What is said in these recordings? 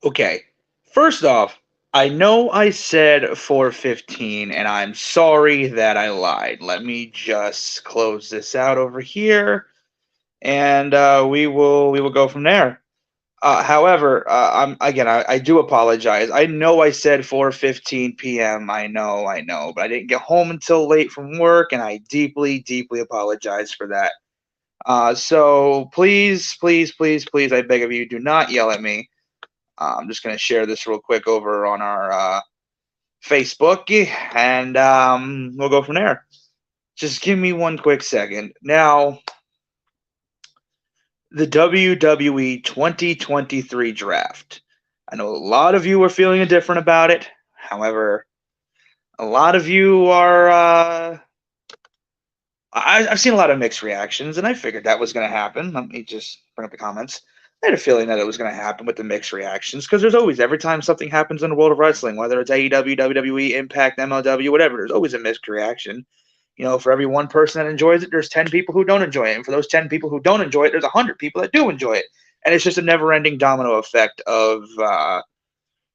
Okay. First off, I know I said 415, and I'm sorry that I lied. Let me just close this out over here, and we will go from there. However, I do apologize. I know I said 4:15 p.m. I know, but I didn't get home until late from work, and I deeply, deeply apologize for that. So please, please, please, please, I beg of you, do not yell at me. I'm just going to share this real quick over on our Facebook, and we'll go from there. Just give me one quick second. Now, the WWE 2023 draft. I know a lot of you are feeling indifferent about it. However, a lot of you are. I've seen a lot of mixed reactions, and I figured that was going to happen. Let me just bring up the comments. I had a feeling that it was going to happen with the mixed reactions because there's always, every time something happens in the world of wrestling, whether it's AEW, WWE, Impact, MLW, whatever, there's always a mixed reaction. For every one person that enjoys it, there's 10 people who don't enjoy it. And for those 10 people who don't enjoy it, there's 100 people that do enjoy it. And it's just a never ending domino effect of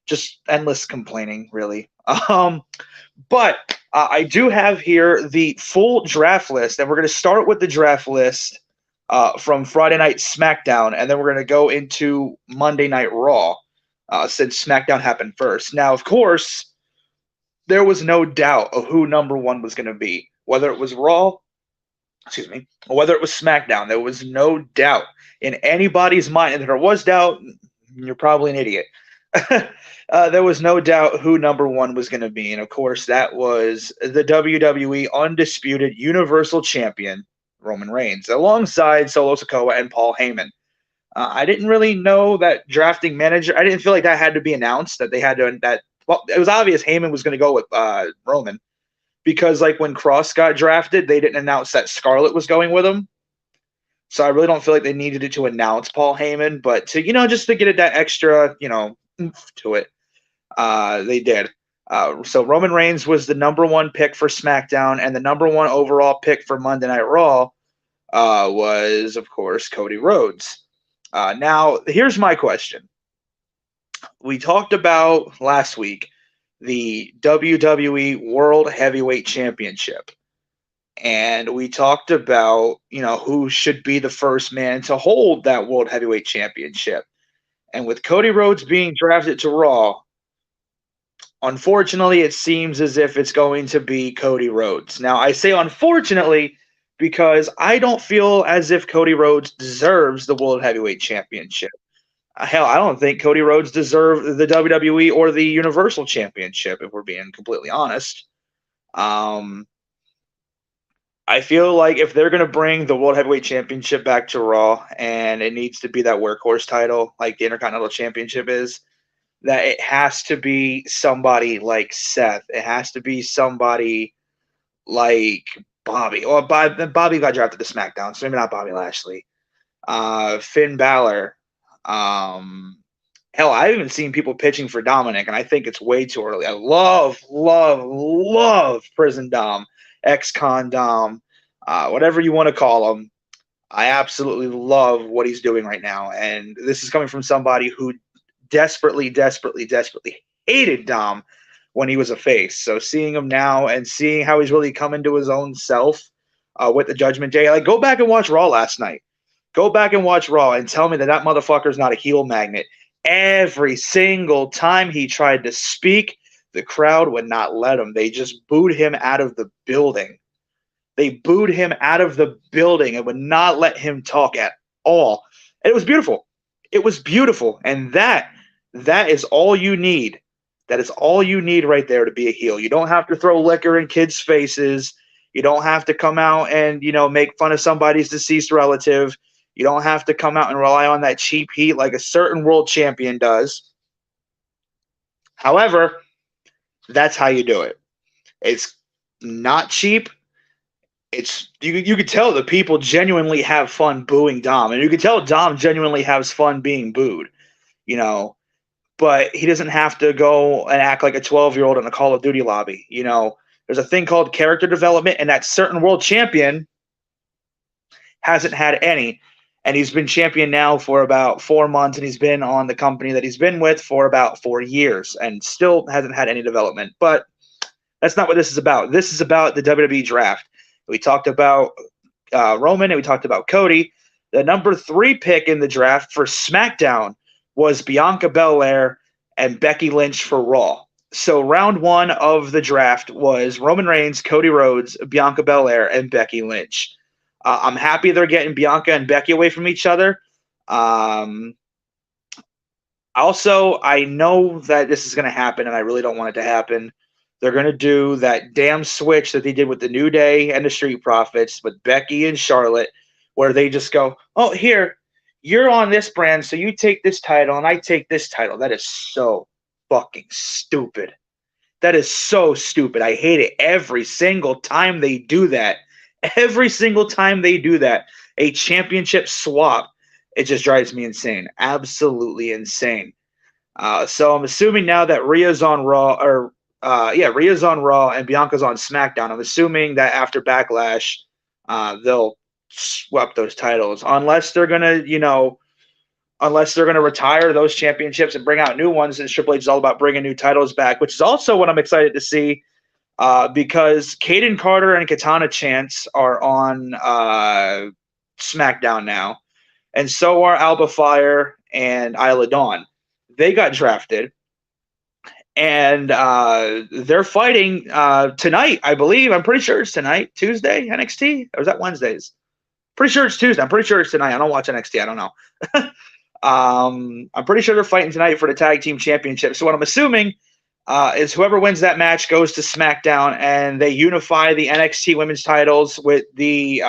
just endless complaining, really. But I do have here the full draft list, and we're going to start with the draft list from Friday Night SmackDown, and then we're going to go into Monday Night Raw, since SmackDown happened first. Now, of course, there was no doubt of who number one was going to be, whether it was Raw, excuse me, or whether it was SmackDown. There was no doubt in anybody's mind, and if there was doubt, you're probably an idiot. There was no doubt who number one was going to be, and of course, that was the WWE Undisputed Universal Champion, Roman Reigns, alongside Solo Sikoa and Paul Heyman. I didn't really know that drafting manager. I didn't feel like that had to be announced. That they had to. That well, it was obvious Heyman was going to go with Roman, because like when Cross got drafted, they didn't announce that Scarlett was going with him. So I really don't feel like they needed it to announce Paul Heyman, but to just to get it that extra oomph to it, they did. So Roman Reigns was the number one pick for SmackDown, and the number one overall pick for Monday Night Raw was, of course, Cody Rhodes. Now, here's my question. We talked about last week the WWE World Heavyweight Championship. And we talked about, who should be the first man to hold that World Heavyweight Championship. And with Cody Rhodes being drafted to Raw, unfortunately, it seems as if it's going to be Cody Rhodes. Now, I say unfortunately because I don't feel as if Cody Rhodes deserves the World Heavyweight Championship. Hell, I don't think Cody Rhodes deserved the WWE or the Universal Championship, if we're being completely honest. I feel like if they're going to bring the World Heavyweight Championship back to Raw, and it needs to be that workhorse title like the Intercontinental Championship is, that it has to be somebody like Seth. It has to be somebody like Bobby. Or Bobby got drafted to SmackDown, so maybe not Bobby Lashley. Finn Balor. Hell, I've even seen people pitching for Dominic, and I think it's way too early. I love, love, love Prison Dom, ex-con Dom, whatever you want to call him. I absolutely love what he's doing right now, and this is coming from somebody who desperately, desperately, desperately hated Dom when he was a face. So seeing him now and seeing how he's really come into his own self with the Judgment Day, like go back and watch Raw last night. Go back and watch Raw and tell me that that motherfucker's not a heel magnet. Every single time he tried to speak, the crowd would not let him. They just booed him out of the building. They booed him out of the building and would not let him talk at all. And it was beautiful. It was beautiful. And that is all you need. That is all you need right there to be a heel. You don't have to throw liquor in kids' faces. You don't have to come out and, make fun of somebody's deceased relative. You don't have to come out and rely on that cheap heat like a certain world champion does. However, that's how you do it. It's not cheap. It's you could tell the people genuinely have fun booing Dom, and you could tell Dom genuinely has fun being booed, but he doesn't have to go and act like a 12-year-old in a Call of Duty lobby. There's a thing called character development, and that certain world champion hasn't had any. and he's been champion now for about 4 months, and he's been on the company that he's been with for about 4 years, and still hasn't had any development. But that's not what this is about. This is about the WWE Draft. We talked about Roman, and we talked about Cody. The number 3 pick in the draft for SmackDown was Bianca Belair and Becky Lynch for Raw. So round 1 of the draft was Roman Reigns, Cody Rhodes, Bianca Belair, and Becky Lynch. I'm happy they're getting Bianca and Becky away from each other. Also, I know that this is going to happen, and I really don't want it to happen. They're going to do that damn switch that they did with the New Day and the Street Profits with Becky and Charlotte, where they just go, oh, here, you're on this brand, so you take this title, and I take this title. That is so fucking stupid. That is so stupid. I hate it every single time they do that. Every single time they do that, a championship swap, it just drives me insane. Absolutely insane. So I'm assuming now that Rhea's on Raw, Rhea's on Raw and Bianca's on SmackDown. I'm assuming that after Backlash, they'll swap those titles, unless they're gonna retire those championships and bring out new ones. And Triple H is all about bringing new titles back, which is also what I'm excited to see, because Kaden Carter and Katana Chance are on SmackDown now, and so are Alba Fire and Isla Dawn. They got drafted, and they're fighting tonight, I believe. I'm pretty sure it's tonight, Tuesday, NXT, or is that Wednesdays? Pretty sure it's Tuesday. I'm pretty sure it's tonight. I don't watch NXT. I don't know. I'm pretty sure they're fighting tonight for the tag team championship. So what I'm assuming is whoever wins that match goes to SmackDown, and they unify the NXT women's titles with the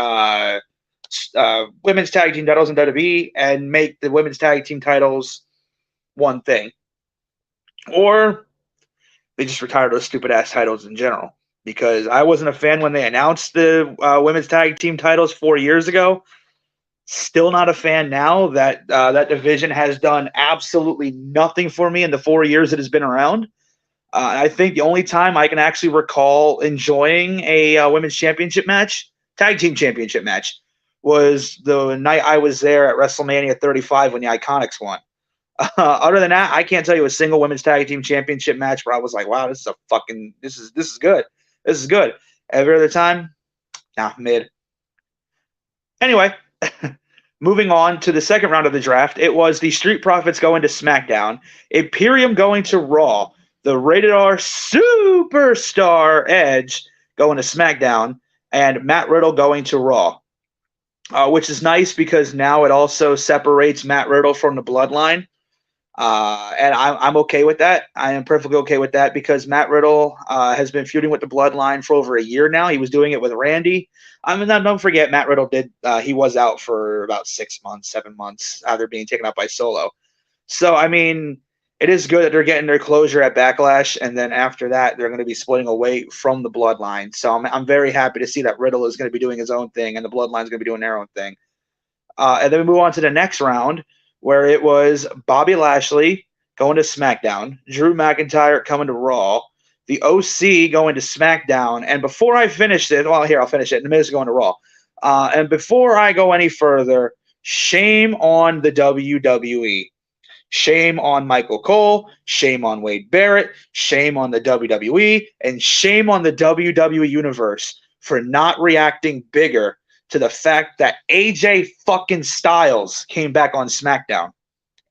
women's tag team titles in WWE and make the women's tag team titles one thing. Or they just retire those stupid ass titles in general. Because I wasn't a fan when they announced the women's tag team titles 4 years ago. Still not a fan now. That division has done absolutely nothing for me in the 4 years it has been around. I think the only time I can actually recall enjoying a women's championship match, tag team championship match, was the night I was there at WrestleMania 35 when the Iconics won. Other than that, I can't tell you a single women's tag team championship match where I was like, wow, this is good. This is good. Every other time, mid. Anyway, moving on to the second round of the draft, it was the Street Profits going to SmackDown, Imperium going to Raw, the Rated R Superstar Edge going to SmackDown, and Matt Riddle going to Raw, which is nice because now it also separates Matt Riddle from the Bloodline. And I'm okay with that. I am perfectly okay with that because Matt Riddle has been feuding with the Bloodline for over a year now. He was doing it with Randy. Don't forget, Matt Riddle he was out for about 6 months, 7 months, either being taken up by Solo. So, it is good that they're getting their closure at Backlash, and then after that, they're going to be splitting away from the Bloodline. So I'm very happy to see that Riddle is going to be doing his own thing, and the Bloodline is going to be doing their own thing. And then we move on to the next round, where it was Bobby Lashley going to SmackDown, Drew McIntyre coming to Raw, the OC going to SmackDown, and before I finish it, I'll finish it in a minute, going to Raw. And before I go any further, shame on the WWE. Shame on Michael Cole, shame on Wade Barrett, shame on the WWE, and shame on the WWE Universe for not reacting bigger to the fact that AJ fucking Styles came back on SmackDown.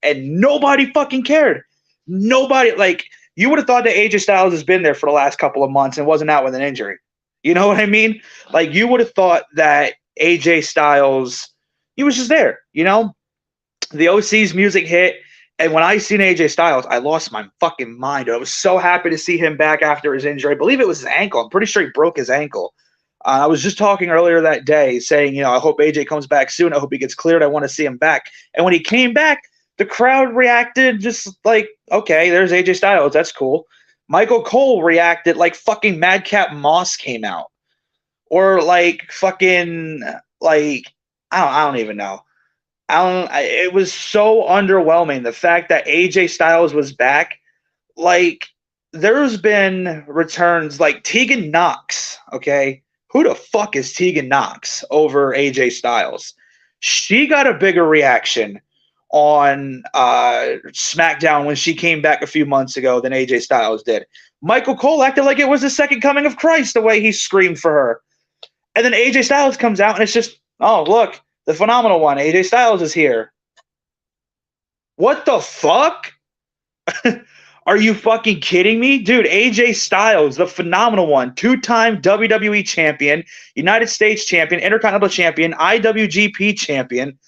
And nobody fucking cared. Nobody, you would have thought that AJ Styles has been there for the last couple of months and wasn't out with an injury. You know what I mean? You would have thought that AJ Styles, he was just there, The OC's music hit, and when I seen AJ Styles, I lost my fucking mind. I was so happy to see him back after his injury. I believe it was his ankle. I'm pretty sure he broke his ankle. I was just talking earlier that day saying, I hope AJ comes back soon. I hope he gets cleared. I want to see him back. And when he came back, the crowd reacted just like, okay, there's AJ Styles. That's cool. Michael Cole reacted like fucking Madcap Moss came out. Or I don't even know. It was so underwhelming. The fact that AJ Styles was back, there's been returns like Tegan Nox, okay? Who the fuck is Tegan Nox over AJ Styles? She got a bigger reaction on SmackDown when she came back a few months ago than AJ Styles did. Michael Cole acted like it was the second coming of Christ the way he screamed for her. And then AJ Styles comes out and it's just, oh, look, the phenomenal one. AJ Styles is here. What the fuck? Are you fucking kidding me? Dude, AJ Styles, the phenomenal one, two-time WWE champion, United States champion, Intercontinental champion, IWGP champion,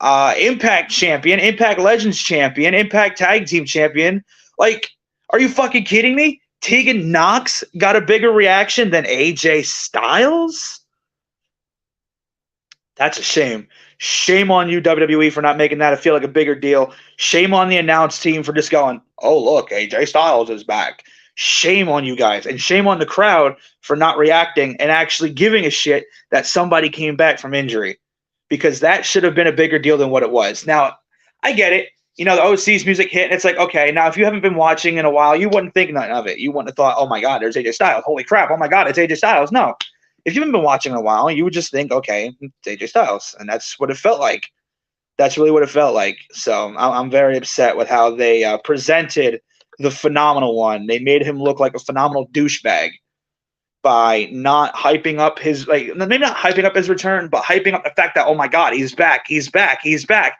Impact champion, Impact Legends champion, Impact Tag Team champion. Like, are you fucking kidding me? Tegan Nox got a bigger reaction than AJ Styles? That's a shame. Shame on you, WWE, for not making that feel like a bigger deal. Shame on the announce team for just going, oh, look, AJ Styles is back. Shame on you guys. And shame on the crowd for not reacting and actually giving a shit that somebody came back from injury. Because that should have been a bigger deal than what it was. Now, I get it. You know, the OC's music hit, and it's like, okay, now if you haven't been watching in a while, you wouldn't think nothing of it. You wouldn't have thought, oh my God, there's AJ Styles. Holy crap, oh my God, it's AJ Styles. No. If you haven't been watching in a while, you would just think, okay, it's AJ Styles. And that's what it felt like. That's really what it felt like. So I'm very upset with how they presented the phenomenal one. They made him look like a phenomenal douchebag by not hyping up his, like, maybe not hyping up his return, but hyping up the fact that, oh my God, he's back, he's back, he's back.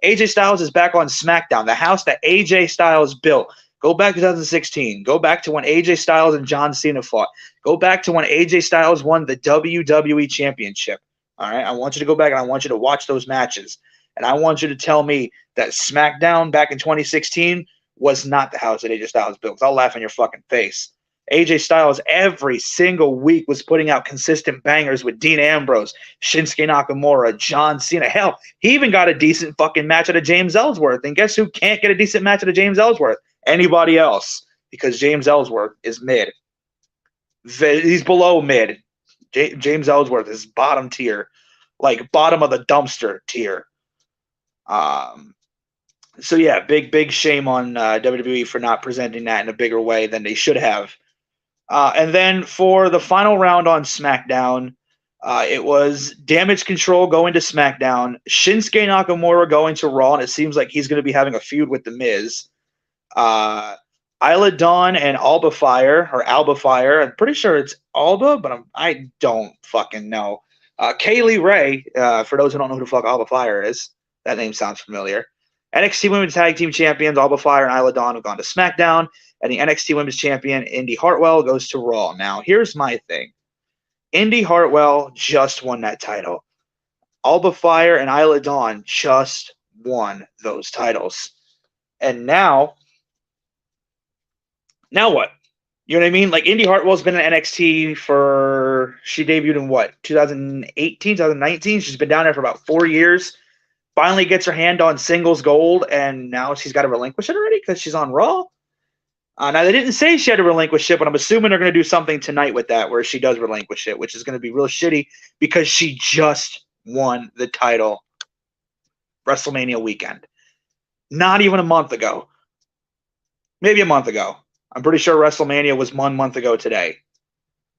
AJ Styles is back on SmackDown, the house that AJ Styles built. Go back to 2016. Go back to when AJ Styles and John Cena fought. Go back to when AJ Styles won the WWE Championship. All right? I want you to go back and I want you to watch those matches. And I want you to tell me that SmackDown back in 2016 was not the house that AJ Styles built. I'll laugh in your fucking face. AJ Styles every single week was putting out consistent bangers with Dean Ambrose, Shinsuke Nakamura, John Cena. Hell, he even got a decent fucking match out of James Ellsworth. And guess who can't get a decent match out of James Ellsworth? Anybody else, because James Ellsworth is mid. He's below mid. James Ellsworth is bottom tier, like bottom of the dumpster tier. So yeah, big shame on WWE for not presenting that in a bigger way than they should have. And then for the final round on SmackDown, it was Damage Control going to SmackDown, Shinsuke Nakamura going to Raw, and it seems like he's going to be having a feud with The Miz. Isla Dawn and Alba Fire, or Alba Fire. I'm pretty sure it's Alba, but I don't fucking know. Kaylee Ray, for those who don't know who the fuck Alba Fire is, that name sounds familiar. NXT Women's Tag Team Champions Alba Fire and Isla Dawn have gone to SmackDown, and the NXT Women's Champion Indy Hartwell goes to Raw. Now, here's my thing. Indy Hartwell just won that title. Alba Fire and Isla Dawn just won those titles. And now what? You know what I mean? Like, Indy Hartwell's been in NXT she debuted in what, 2018, 2019? She's been down there for about 4 years. Finally gets her hand on singles gold, and now she's got to relinquish it already because she's on Raw. Now, they didn't say she had to relinquish it, but I'm assuming they're going to do something tonight with that where she does relinquish it, which is going to be real shitty because she just won the title WrestleMania weekend. Not even a month ago. Maybe a month ago. I'm pretty sure WrestleMania was 1 month ago today.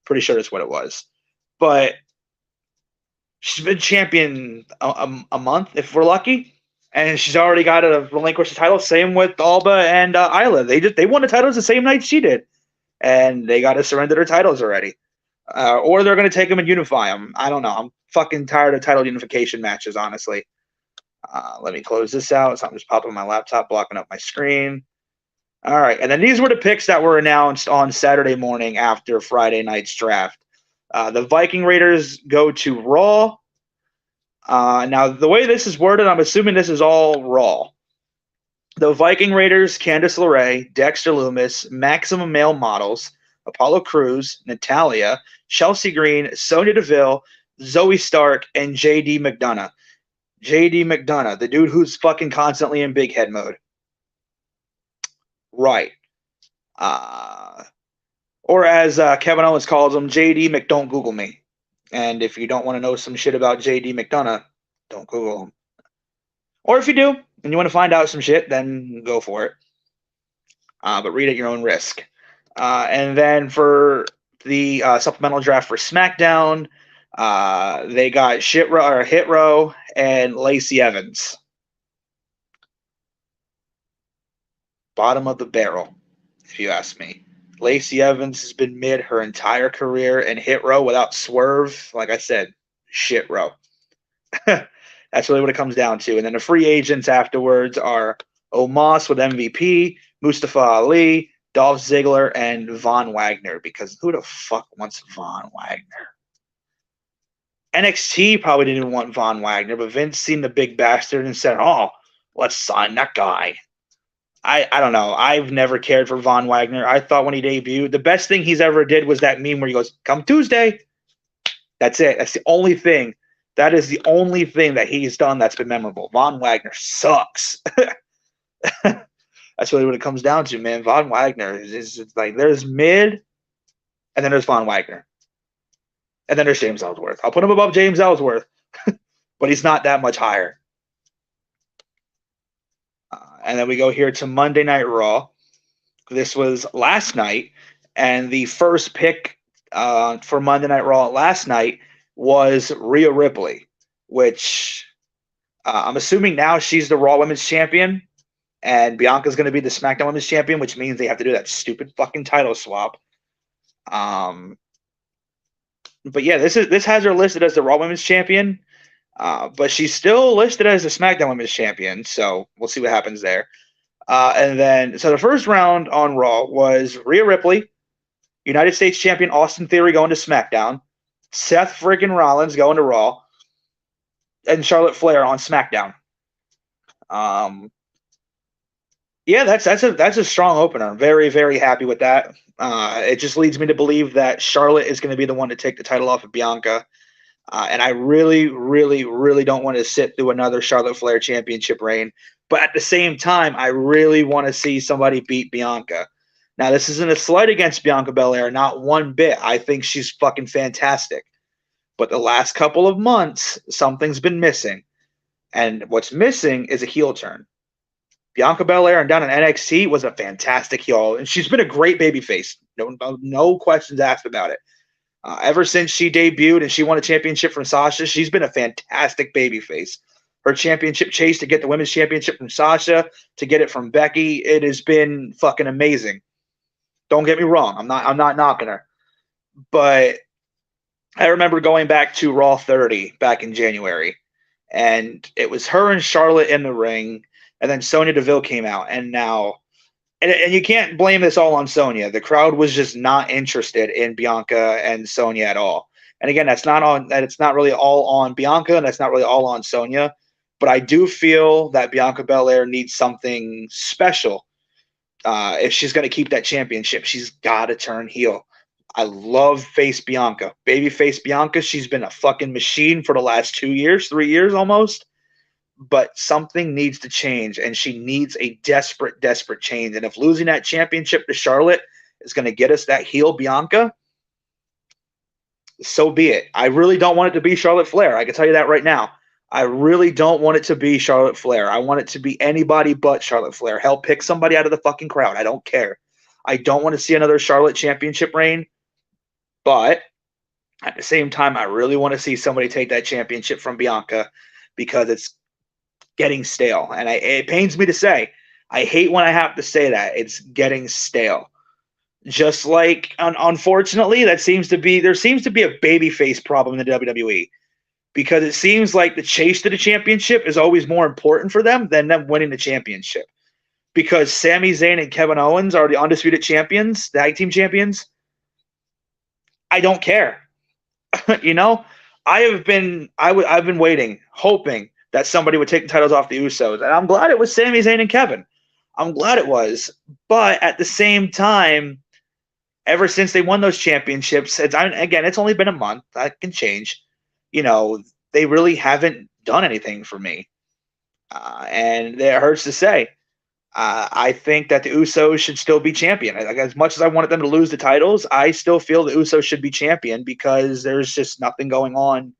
Pretty sure that's what it was. But she's been champion a month, if we're lucky. And she's already got to relinquish the title. Same with Alba and Isla. They won the titles the same night she did. And they got to surrender their titles already. Or they're going to take them and unify them. I don't know. I'm fucking tired of title unification matches, honestly. Let me close this out. Something just popped on my laptop, blocking up my screen. All right. And then these were the picks that were announced on Saturday morning after Friday night's draft. The Viking Raiders go to Raw. Now, the way this is worded, I'm assuming this is all Raw. The Viking Raiders, Candice LeRae, Dexter Lumis, Maximum Male Models, Apollo Crews, Natalia, Chelsea Green, Sonya Deville, Zoe Stark, and J.D. McDonough. J.D. McDonough, the dude who's fucking constantly in big head mode. Right. Or as Kevin Owens calls him, J.D. McDon't Google me. And if you don't want to know some shit about J.D. McDonough, don't Google him. Or if you do, and you want to find out some shit, then go for it. But read at your own risk. And then for the supplemental draft for SmackDown, They got Hit Row and Lacey Evans. Bottom of the barrel, if you ask me. Lacey Evans has been mid her entire career, and Hit Row without swerve, like I said, shit row. That's really what it comes down to. And then the free agents afterwards are Omos with MVP, Mustafa Ali, Dolph Ziggler, and Von Wagner. Because who the fuck wants Von Wagner? NXT probably didn't want Von Wagner, but Vince seen the big bastard and said, "Oh, let's sign that guy." I don't know. I've never cared for Von Wagner. I thought when he debuted, the best thing he's ever did was that meme where he goes, "Come Tuesday." That's it. That's the only thing. That is the only thing that he's done that's been memorable. Von Wagner sucks. That's really what it comes down to, man. Von Wagner is like there's mid, and then there's Von Wagner, and then there's James Ellsworth. I'll put him above James Ellsworth, but he's not that much higher. And then we go here to Monday Night Raw. This was last night, and the first pick for Monday Night Raw last night was Rhea Ripley, which I'm assuming now she's the Raw Women's Champion, and Bianca's going to be the SmackDown Women's Champion, which means they have to do that stupid fucking title swap. But yeah, this has her listed as the Raw Women's Champion, but she's still listed as the SmackDown Women's Champion, so we'll see what happens there. And then, so the first round on Raw was Rhea Ripley, United States Champion Austin Theory going to SmackDown, Seth friggin' Rollins going to Raw, and Charlotte Flair on SmackDown. Yeah, that's a strong opener. I'm very, very happy with that. It just leads me to believe that Charlotte is going to be the one to take the title off of Bianca. And I really, really, really don't want to sit through another Charlotte Flair championship reign. But at the same time, I really want to see somebody beat Bianca. Now, this isn't a slight against Bianca Belair, not one bit. I think she's fucking fantastic. But the last couple of months, something's been missing. And what's missing is a heel turn. Bianca Belair and down in NXT was a fantastic heel. And she's been a great babyface. No questions asked about it. Ever since she debuted and she won a championship from Sasha, she's been a fantastic babyface. Her championship chase to get the women's championship from Sasha, to get it from Becky, it has been fucking amazing. Don't get me wrong, I'm not knocking her. But I remember going back to Raw 30 back in January, and it was her and Charlotte in the ring, and then Sonya Deville came out, and now and you can't blame this all on Sonya. The crowd was just not interested in Bianca and Sonya at all. And again, it's not really all on Bianca, and that's not really all on Sonya. But I do feel that Bianca Belair needs something special. If she's going to keep that championship, she's got to turn heel. I love face Bianca. Baby face Bianca, she's been a fucking machine for the last 2 years, 3 years almost. But something needs to change, and she needs a desperate, desperate change. And if losing that championship to Charlotte is going to get us that heel Bianca, so be it. I really don't want it to be Charlotte Flair. I can tell you that right now. I really don't want it to be Charlotte Flair. I want it to be anybody but Charlotte Flair. Hell, pick somebody out of the fucking crowd. I don't care. I don't want to see another Charlotte championship reign, but at the same time, I really want to see somebody take that championship from Bianca, because it's getting stale. And it pains me to say, I hate when I have to say that. It's getting stale. Just like, unfortunately, there seems to be a babyface problem in the WWE, because it seems like the chase to the championship is always more important for them than them winning the championship. Because Sami Zayn and Kevin Owens are the undisputed champions, the tag team champions. I don't care. I've been waiting, hoping that somebody would take the titles off the Usos. And I'm glad it was Sami Zayn and Kevin. I'm glad it was. But at the same time, ever since they won those championships, it's only been a month. That can change. They really haven't done anything for me. And it hurts to say. I think that the Usos should still be champion. As much as I wanted them to lose the titles, I still feel the Usos should be champion, because there's just nothing going on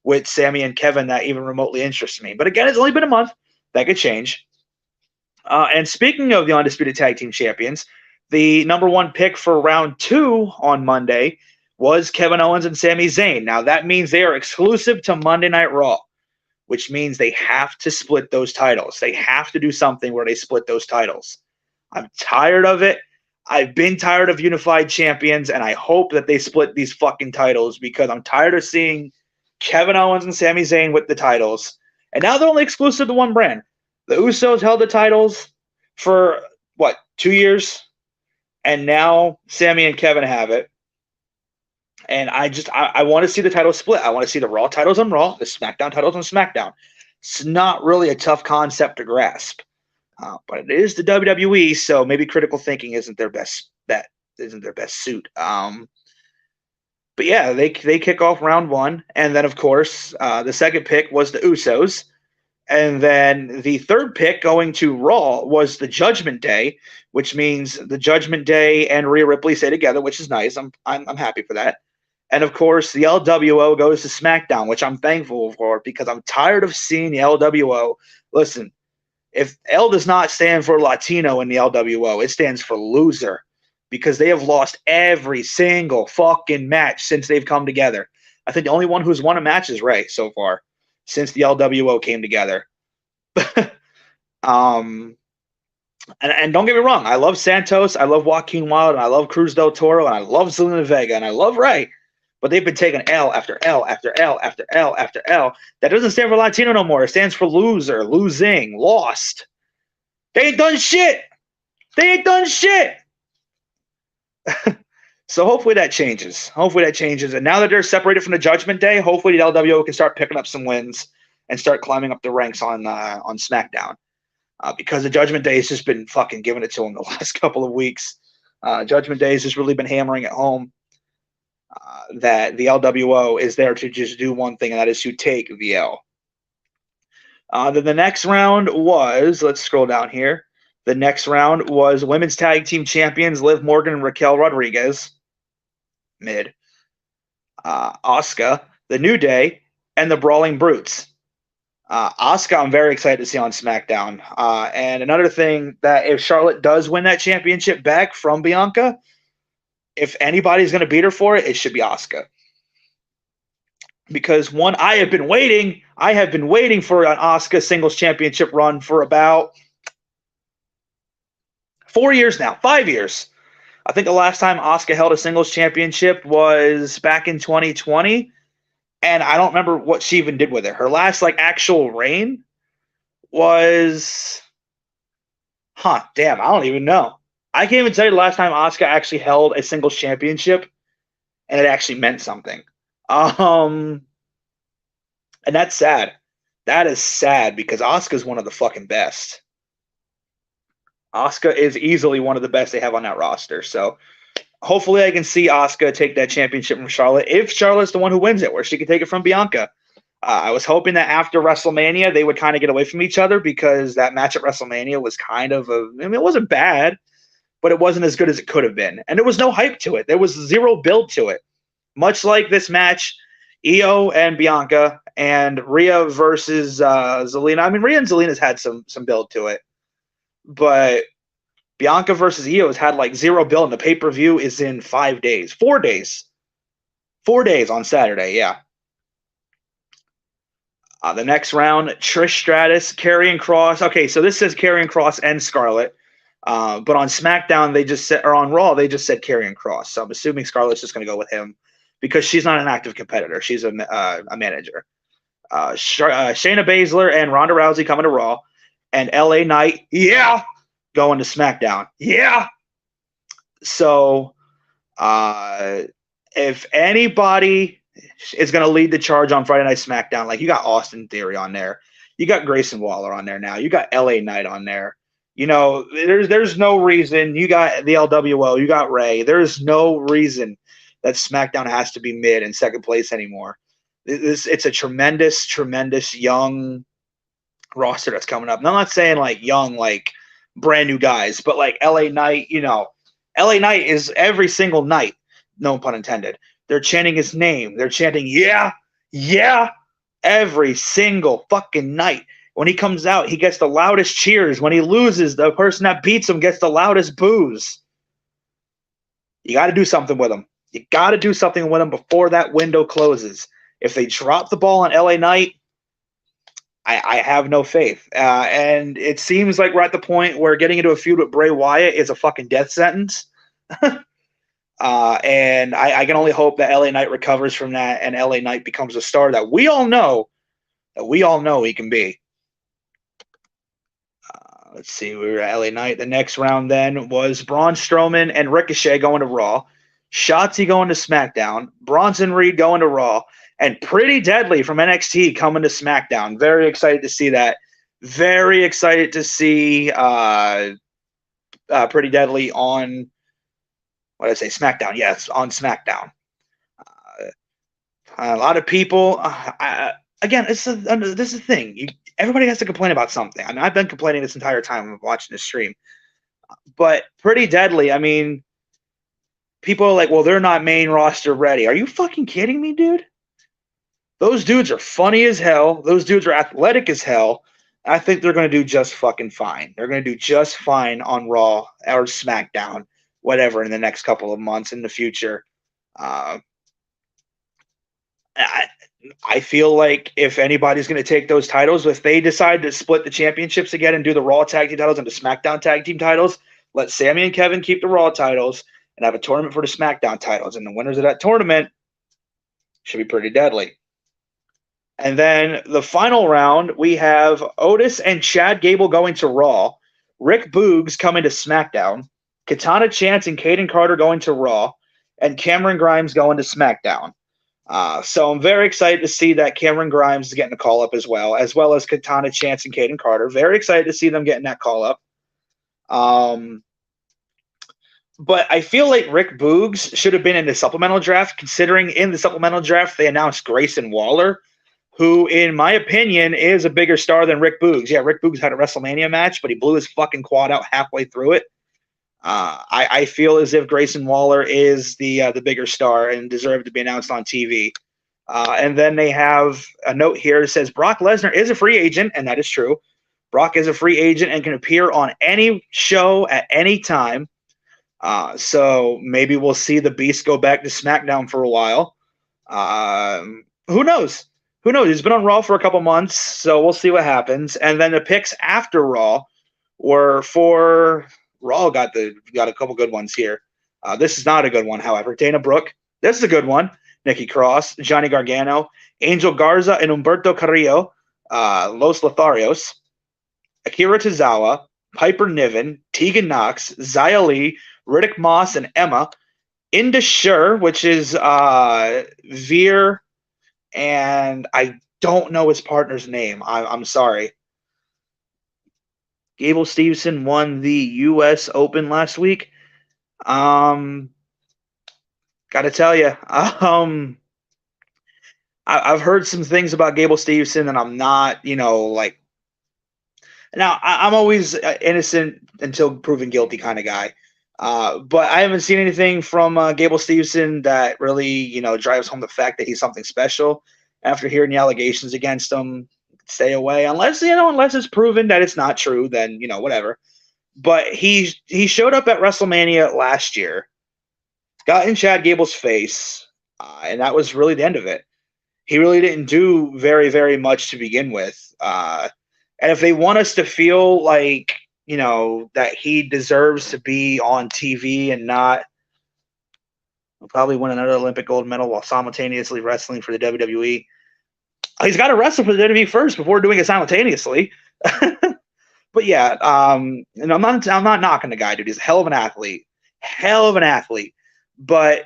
with Sami and Kevin that even remotely interests me. But again, it's only been a month. That could change. And speaking of the Undisputed Tag Team Champions, the number one pick for round 2 on Monday was Kevin Owens and Sami Zayn. Now, that means they are exclusive to Monday Night Raw, which means they have to split those titles. They have to do something where they split those titles. I'm tired of it. I've been tired of unified champions, and I hope that they split these fucking titles because I'm tired of seeing Kevin Owens and Sami Zayn with the titles. And now they're only exclusive to one brand. The Usos held the titles for, 2 years? And now Sami and Kevin have it. And I want to see the title split. I want to see the Raw titles on Raw, the SmackDown titles on SmackDown. It's not really a tough concept to grasp. But it is the WWE, so maybe critical thinking isn't their best bet, isn't their best suit. But yeah, they kick off round one. And then, of course, the second pick was the Usos. And then the third pick going to Raw was the Judgment Day, which means the Judgment Day and Rhea Ripley stay together, which is nice. I'm happy for that. And of course, the LWO goes to SmackDown, which I'm thankful for because I'm tired of seeing the LWO. Listen, if L does not stand for Latino in the LWO, it stands for loser because they have lost every single fucking match since they've come together. I think the only one who's won a match is Ray so far since the LWO came together. And don't get me wrong, I love Santos, I love Joaquin Wilde, and I love Cruz del Toro, and I love Zelina Vega, and I love Ray. But they've been taking L after L after L after L after L. That doesn't stand for Latino no more. It stands for loser, losing, lost. They ain't done shit. They ain't done shit. So hopefully that changes. Hopefully that changes. And now that they're separated from the Judgment Day, hopefully the LWO can start picking up some wins and start climbing up the ranks on SmackDown. Because the Judgment Day has just been fucking giving it to them the last couple of weeks. Judgment Day has just really been hammering it home. That the LWO is there to just do one thing, and that is to take the L. Then the next round was, let's scroll down here. The next round was Women's Tag Team Champions Liv Morgan and Raquel Rodriguez. Mid. Asuka, The New Day, and the Brawling Brutes. Asuka, I'm very excited to see on SmackDown. And another thing, that if Charlotte does win that championship back from Bianca, if anybody's going to beat her for it, it should be Asuka. Because one, I have been waiting for an Asuka singles championship run for about 4 years now, 5 years. I think the last time Asuka held a singles championship was back in 2020, and I don't remember what she even did with it. Her last actual reign was, I don't even know. I can't even tell you the last time Asuka actually held a singles championship and it actually meant something. And that's sad. That is sad because Asuka is one of the fucking best. Asuka is easily one of the best they have on that roster. So hopefully I can see Asuka take that championship from Charlotte if Charlotte's the one who wins it, where she can take it from Bianca. I was hoping that after WrestleMania they would kind of get away from each other because that match at WrestleMania was kind of it wasn't bad, but it wasn't as good as it could have been. And there was no hype to it. There was zero build to it. Much like this match, Io and Bianca and Rhea versus Zelina. I mean, Rhea and Zelina's had some build to it. But Bianca versus Io has had zero build, and the pay-per-view is in 5 days. 4 days. 4 days on Saturday, yeah. The next round, Trish Stratus, Karrion Kross. Okay, so this says Karrion Kross and Scarlett. But on SmackDown, or on Raw, they just said Karrion Kross. So I'm assuming Scarlett's just going to go with him because she's not an active competitor. She's a manager. Shayna Baszler and Ronda Rousey coming to Raw. And LA Knight, going to SmackDown. Yeah. So if anybody is going to lead the charge on Friday Night SmackDown, you got Austin Theory on there. You got Grayson Waller on there now. You got LA Knight on there. There's no reason. You got the LWO. You got Ray. There's no reason that SmackDown has to be mid and second place anymore. It's a tremendous, tremendous young roster that's coming up. And I'm not saying young, brand new guys, but LA Knight, LA Knight is every single night, no pun intended. They're chanting his name. They're chanting, yeah, every single fucking night. When he comes out, he gets the loudest cheers. When he loses, the person that beats him gets the loudest boos. You got to do something with him. You got to do something with them before that window closes. If they drop the ball on LA Knight, I have no faith. And it seems like we're at the point where getting into a feud with Bray Wyatt is a fucking death sentence. And I can only hope that LA Knight recovers from that and LA Knight becomes a star that we all know he can be. Let's see, we were at LA Knight. The next round then was Braun Strowman and Ricochet going to Raw, Shotzi going to SmackDown, Bronson Reed going to Raw, and Pretty Deadly from NXT coming to SmackDown. Very excited to see that. Very excited to see Pretty Deadly on, what did I say, SmackDown. Yes, on SmackDown. A lot of people, again, this is the thing. Everybody has to complain about something. I mean, I've been complaining this entire time of watching this stream. But Pretty Deadly, I mean, people are like, well, they're not main roster ready. Are you fucking kidding me, dude? Those dudes are funny as hell. Those dudes are athletic as hell. I think they're going to do just fucking fine. They're going to do just fine on Raw or SmackDown, whatever, in the next couple of months in the future. I feel like if anybody's going to take those titles, if they decide to split the championships again and do the Raw tag team titles and the SmackDown tag team titles, let Sami and Kevin keep the Raw titles and have a tournament for the SmackDown titles. And the winners of that tournament should be Pretty Deadly. And then the final round, we have Otis and Chad Gable going to Raw, Rick Boogs coming to SmackDown, Katana Chance and Kaden Carter going to Raw, and Cameron Grimes going to SmackDown. So I'm very excited to see that Cameron Grimes is getting a call-up as well as Katana Chance and Kaden Carter. Very excited to see them getting that call-up. But I feel like Rick Boogs should have been in the supplemental draft, considering in the supplemental draft they announced Grayson Waller, who, in my opinion, is a bigger star than Rick Boogs. Yeah, Rick Boogs had a WrestleMania match, but he blew his fucking quad out halfway through it. I feel as if Grayson Waller is the bigger star and deserved to be announced on TV. And then they have a note here that says Brock Lesnar is a free agent, and that is true. Brock is a free agent and can appear on any show at any time. So maybe we'll see the Beast go back to SmackDown for a while. Who knows? Who knows? He's been on Raw for a couple months, so we'll see what happens. And then the picks after Raw were for Raw. Got a couple good ones here. This is not a good one, however. Dana Brooke. This is a good one. Nikki Cross, Johnny Gargano, Angel Garza, and Humberto Carrillo. Los Lotharios, Akira Tozawa, Piper Niven, Tegan Knox, Xia Li, Riddick Moss, and Emma. Inda Sher, which is Veer, and I don't know his partner's name. I'm sorry. Gable Steveson won the U.S. Open last week. Got to tell you, I've heard some things about Gable Steveson, and I'm not, like. Now, I'm always innocent until proven guilty kind of guy. But I haven't seen anything from Gable Steveson that really, drives home the fact that he's something special. After hearing the allegations against him, stay away. Unless it's proven that it's not true, then, whatever. But he showed up at WrestleMania last year, got in Chad Gable's face, and that was really the end of it. He really didn't do very, very much to begin with. And if they want us to feel like, that he deserves to be on TV and not probably win another Olympic gold medal while simultaneously wrestling for the WWE, he's got to wrestle for the WWE first before doing it simultaneously. But yeah, and I'm not knocking the guy, dude. He's a hell of an athlete. But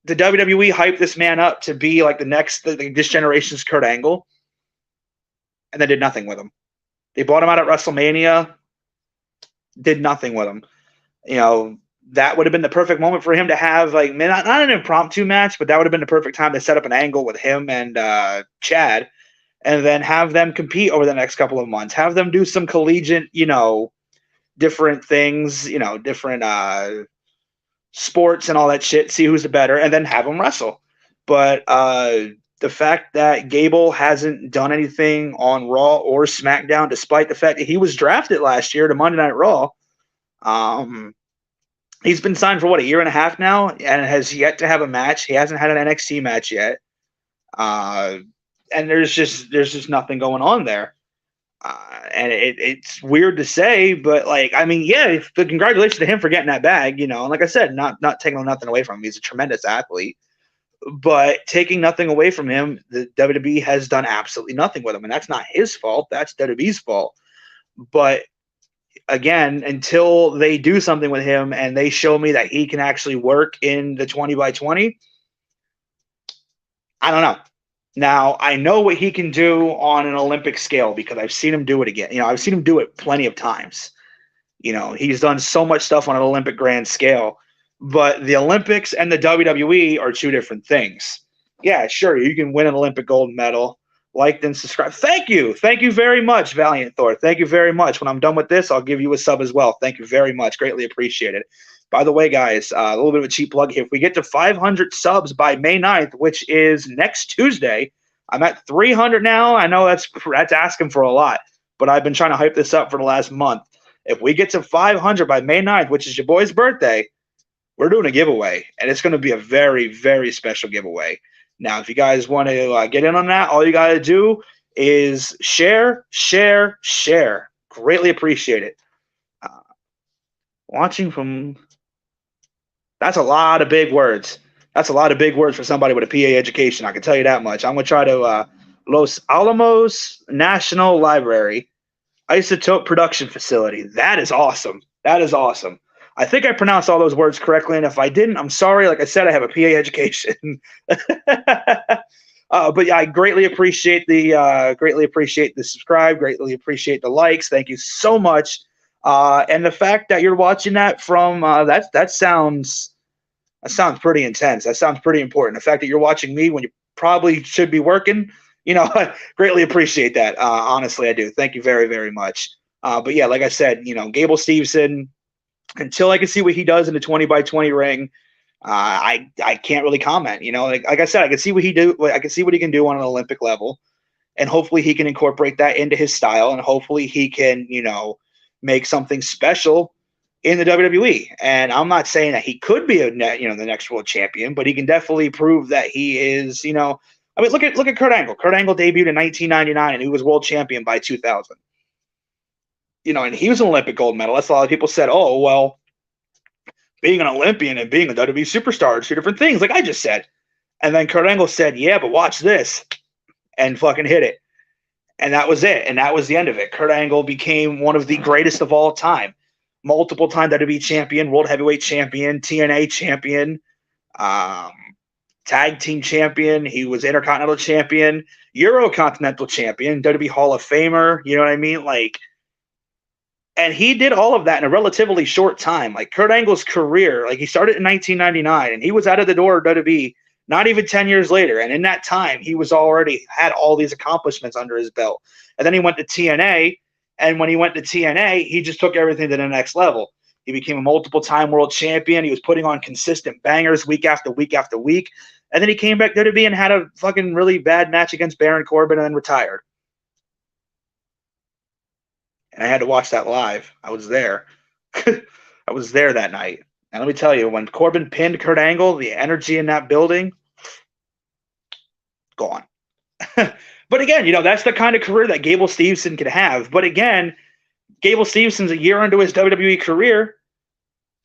the WWE hyped this man up to be like this generation's Kurt Angle, and they did nothing with him. They bought him out at WrestleMania, did nothing with him. That would have been the perfect moment for him to have, like, not an impromptu match, but that would have been the perfect time to set up an angle with him and Chad, and then have them compete over the next couple of months. Have them do some collegiate, different things, different sports and all that shit, see who's the better, and then have them wrestle. But the fact that Gable hasn't done anything on Raw or SmackDown, despite the fact that he was drafted last year to Monday Night Raw, He's been signed for, what, a year and a half now and has yet to have a match. He hasn't had an NXT match yet. And there's just nothing going on there. And it's weird to say, but like, I mean, yeah, congratulations to him for getting that bag, you know. And like I said, not taking nothing away from him. He's a tremendous athlete, but taking nothing away from him, the WWE has done absolutely nothing with him, and that's not his fault. That's WWE's fault. But again, until they do something with him and they show me that he can actually work in the 20x20, I don't know. Now, I know what he can do on an Olympic scale because I've seen him do it again. You know, I've seen him do it plenty of times. You know, he's done so much stuff on an Olympic grand scale, but the Olympics and the WWE are two different things. Yeah, sure, you can win an Olympic gold medal. Like and subscribe. Thank you. Thank you very much, Valiant Thor. Thank you very much. When I'm done with this, I'll give you a sub as well. Thank you very much. Greatly appreciate it. By the way, guys, a little bit of a cheap plug here. If we get to 500 subs by May 9th, which is next Tuesday, I'm at 300 now. I know that's asking for a lot, but I've been trying to hype this up for the last month. If we get to 500 by May 9th, which is your boy's birthday, we're doing a giveaway, and it's going to be a very, very special giveaway. Now, if you guys want to get in on that, all you got to do is share, share, share. Greatly appreciate it. Watching from... That's a lot of big words. That's a lot of big words for somebody with a PA education. I can tell you that much. I'm going to try to Los Alamos National Library Isotope Production Facility. That is awesome. That is awesome. I think I pronounced all those words correctly, and if I didn't, I'm sorry. Like I said, I have a PA education. But yeah, I greatly appreciate the subscribe. Greatly appreciate the likes. Thank you so much. And the fact that you're watching that from that sounds pretty intense. That sounds pretty important. The fact that you're watching me when you probably should be working, you know, I greatly appreciate that. Honestly, I do. Thank you very, very much. But yeah, like I said, you know, Gable Steveson, until I can see what he does in the 20x20 ring, I can't really comment. You know, like I said, I can see what he do. I can see what he can do on an Olympic level, and hopefully he can incorporate that into his style, and hopefully he can, you know, make something special in the WWE. And I'm not saying that he could be the next world champion, but he can definitely prove that he is. You know, I mean, look at Kurt Angle. Kurt Angle debuted in 1999, and he was world champion by 2000. You know, and he was an Olympic gold medalist. A lot of people said, oh, well, being an Olympian and being a WWE superstar are two different things, like I just said. And then Kurt Angle said, yeah, but watch this, and fucking hit it. And that was it. And that was the end of it. Kurt Angle became one of the greatest of all time. Multiple time WWE champion, world heavyweight champion, TNA champion, tag team champion. He was Intercontinental champion, Eurocontinental champion, WWE Hall of Famer. You know what I mean? Like, and he did all of that in a relatively short time. Like Kurt Angle's career, like he started in 1999, and he was out of the door of WWE not even 10 years later. And in that time, he was already had all these accomplishments under his belt. And then he went to TNA, and when he went to TNA, he just took everything to the next level. He became a multiple-time world champion. He was putting on consistent bangers week after week after week. And then he came back to WWE and had a fucking really bad match against Baron Corbin and then retired. And I had to watch that live. I was there. I was there that night. And let me tell you, when Corbin pinned Kurt Angle, the energy in that building, gone. But again, you know, that's the kind of career that Gable Steveson could have. But again, Gable Stevenson's a year into his WWE career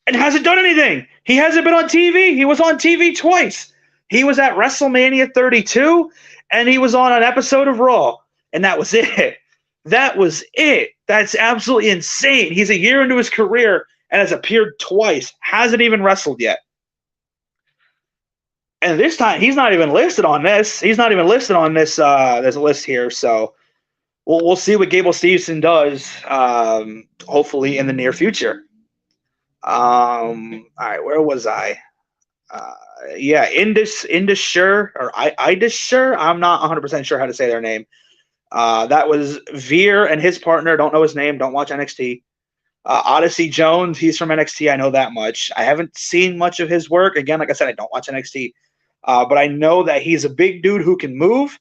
and hasn't done anything. He hasn't been on TV. He was on TV twice. He was at WrestleMania 32, and he was on an episode of Raw, and that was it. That was it. That's absolutely insane. He's a year into his career and has appeared twice. Hasn't even wrestled yet. And this time, he's not even listed on this. He's not even listed on this. There's a list here, so we'll see what Gable Steveson does. Hopefully in the near future. All right, where was I? Yeah, Indusher or Idusher. I'm not 100% sure how to say their name. That was Veer and his partner. Don't know his name. Don't watch NXT. Odyssey Jones. He's from NXT. I know that much. I haven't seen much of his work. Again, like I said, I don't watch NXT. But I know that he's a big dude who can move.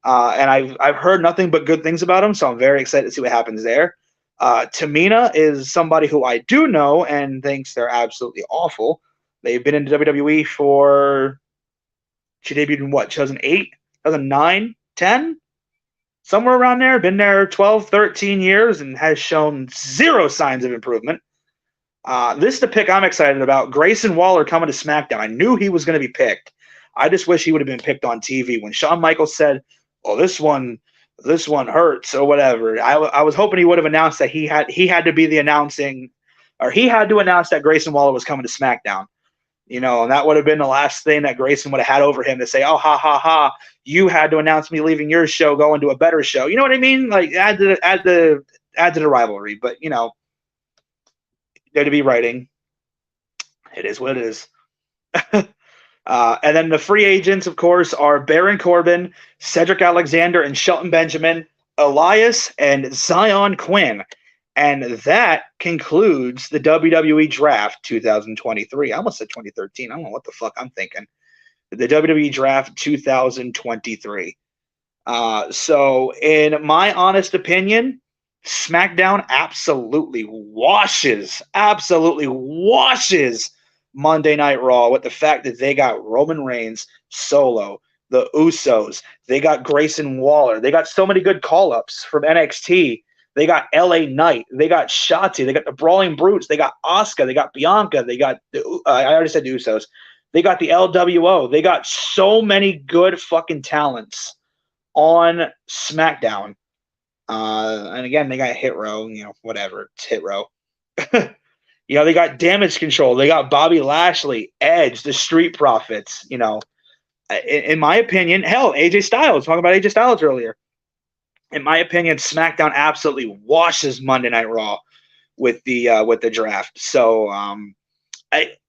And I've heard nothing but good things about him. So I'm very excited to see what happens there. Tamina is somebody who I do know and thinks they're absolutely awful. They've been in WWE for, she debuted in what, 2008, 2009, 10? Somewhere around there. Been there 12, 13 years and has shown zero signs of improvement. This is the pick I'm excited about. Grayson Waller coming to SmackDown. I knew he was going to be picked. I just wish he would have been picked on TV. When Shawn Michaels said, "Oh, this one hurts" or whatever, I was hoping he would have announced that he had to be the announcing, or he had to announce that Grayson Waller was coming to SmackDown. And that would have been the last thing that Grayson would have had over him to say, "Oh, ha ha ha! You had to announce me leaving your show, going to a better show." You know what I mean? Like add to the rivalry. But WWE writing, it is what it is. And then the free agents, of course, are Baron Corbin, Cedric Alexander, and Shelton Benjamin, Elias, and Zion Quinn. And that concludes the WWE Draft 2023. I almost said 2013. I don't know what the fuck I'm thinking. The WWE Draft 2023. So, in my honest opinion, SmackDown absolutely washes Monday Night Raw with the fact that they got Roman Reigns, Solo, the Usos. They got Grayson Waller. They got so many good call-ups from NXT. They got LA Knight. They got Shotzi. They got the Brawling Brutes. They got Asuka. They got Bianca. They got I already said the Usos. They got the LWO. They got so many good fucking talents on SmackDown. And again, they got Hit Row. Whatever. It's Hit Row. They got Damage Control. They got Bobby Lashley, Edge, the Street Profits. In my opinion, hell, AJ Styles. Talking about AJ Styles earlier. In my opinion, SmackDown absolutely washes Monday Night Raw with the draft. So,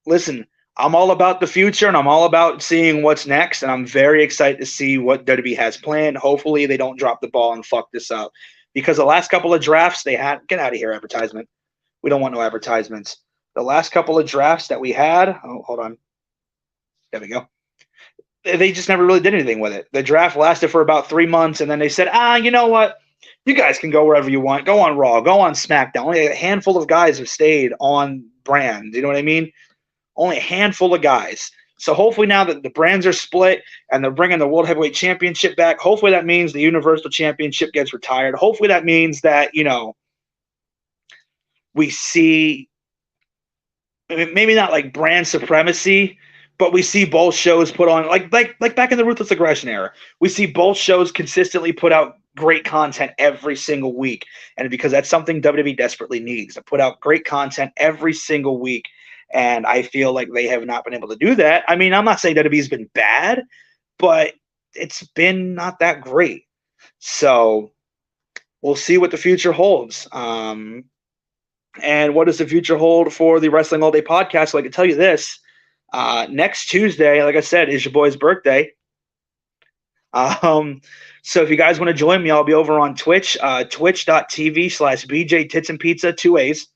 listen, I'm all about the future and I'm all about seeing what's next. And I'm very excited to see what WWE has planned. Hopefully, they don't drop the ball and fuck this up, because the last couple of drafts they had, get out of here, advertisement. We don't want no advertisements. The last couple of drafts that we had, hold on. There we go. They just never really did anything with it. The draft lasted for about 3 months, and then they said, you know what? You guys can go wherever you want. Go on Raw. Go on SmackDown. Only a handful of guys have stayed on brand. You know what I mean? Only a handful of guys. So hopefully now that the brands are split and they're bringing the World Heavyweight Championship back, hopefully that means the Universal Championship gets retired. Hopefully that means that, we see, maybe not like brand supremacy, but we see both shows put on, like back in the Ruthless Aggression era, we see both shows consistently put out great content every single week. And because that's something WWE desperately needs, to put out great content every single week. And I feel like they have not been able to do that. I mean, I'm not saying WWE's been bad, but it's been not that great. So we'll see what the future holds. And what does the future hold for the Wrestling All Day podcast? So I can tell you this. Next Tuesday, like I said, is your boy's birthday. So if you guys want to join me, I'll be over on Twitch, twitch.tv/BJ Tits and Pizza, 2 A's.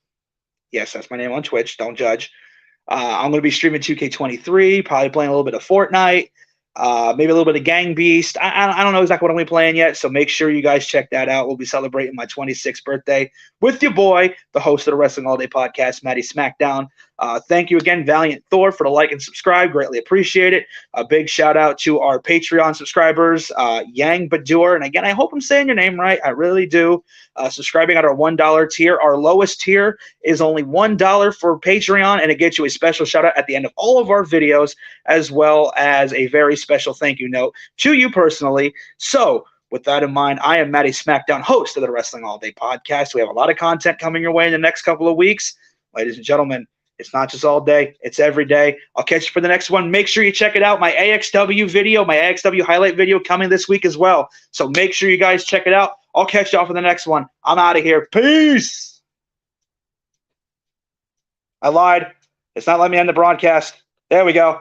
Yes, that's my name on Twitch. Don't judge. I'm going to be streaming 2K23, probably playing a little bit of Fortnite, maybe a little bit of Gang Beast. I don't know exactly what I'm going to be playing yet, so make sure you guys check that out. We'll be celebrating my 26th birthday with your boy, the host of the Wrestling All Day podcast, Matty Smackdown. Thank you again, Valiant Thor, for the like and subscribe. Greatly appreciate it. A big shout out to our Patreon subscribers, Yang Badur. And again, I hope I'm saying your name right. I really do. Subscribing at our $1 tier. Our lowest tier is only $1 for Patreon, and it gets you a special shout out at the end of all of our videos, as well as a very special thank you note to you personally. So, with that in mind, I am Matty Smackdown, host of the Wrestling All Day podcast. We have a lot of content coming your way in the next couple of weeks. Ladies and gentlemen, it's not just all day, it's every day. I'll catch you for the next one. Make sure you check it out. My AXW video, my AXW highlight video coming this week as well. So make sure you guys check it out. I'll catch y'all for the next one. I'm out of here. Peace. I lied. It's not letting me end the broadcast. There we go.